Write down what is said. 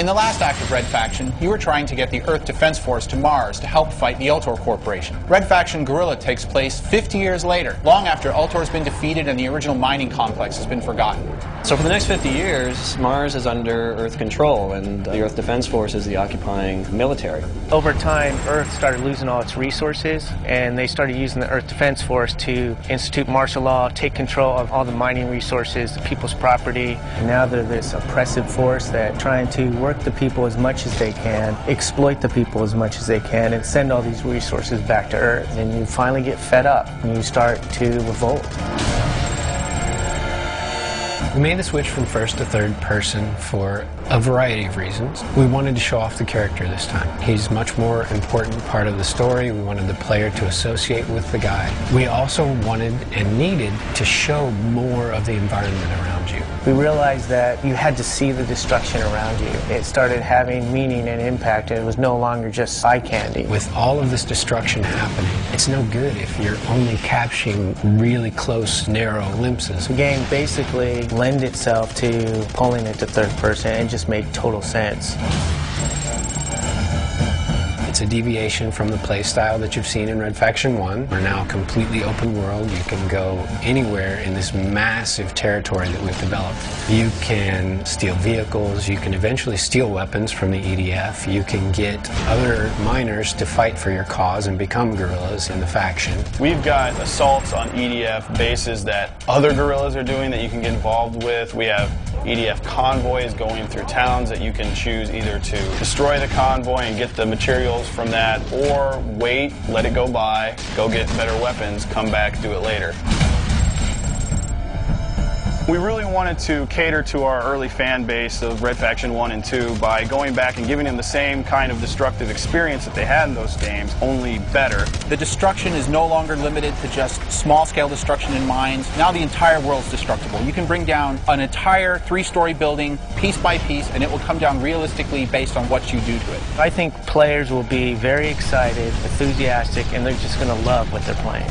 In the last act of Red Faction, you were trying to get the Earth Defense Force to Mars to help fight the Ultor Corporation. Red Faction Guerrilla takes place 50 years later, long after Ultor's been defeated and the original mining complex has been forgotten. So for the next 50 years, Mars is under Earth control, and the Earth Defense Force is the occupying military. Over time, Earth started losing all its resources, and they started using the Earth Defense Force to institute martial law, take control of all the mining resources, the people's property. And now they're this oppressive force that trying to work the people as much as they can, exploit the people as much as they can, and send all these resources back to Earth. And you finally get fed up, and you start to revolt. We made the switch from first to third person for a variety of reasons. We wanted to show off the character this time. He's a much more important part of the story. We wanted the player to associate with the guy. We also wanted and needed to show more of the environment around you. We realized that you had to see the destruction around you. It started having meaning and impact, and it was no longer just eye candy. With all of this destruction happening, it's no good if you're only capturing really close, narrow glimpses. The game basically lend itself to pulling it to third person and just made total sense. It's a deviation from the play style that you've seen in Red Faction 1. We're now completely open world. You can go anywhere in this massive territory that we've developed. You can steal vehicles, you can eventually steal weapons from the EDF, you can get other miners to fight for your cause and become guerrillas in the faction. We've got assaults on EDF bases that other guerrillas are doing that you can get involved with. We have EDF convoys going through towns that you can choose either to destroy the convoy and get the materials from that, or wait, let it go by, go get better weapons, come back, do it later. We really wanted to cater to our early fan base of Red Faction 1 and 2 by going back and giving them the same kind of destructive experience that they had in those games, only better. The destruction is no longer limited to just small-scale destruction in mines. Now the entire world's destructible. You can bring down an entire 3-story building piece by piece, and it will come down realistically based on what you do to it. I think players will be very excited, enthusiastic, and they're just going to love what they're playing.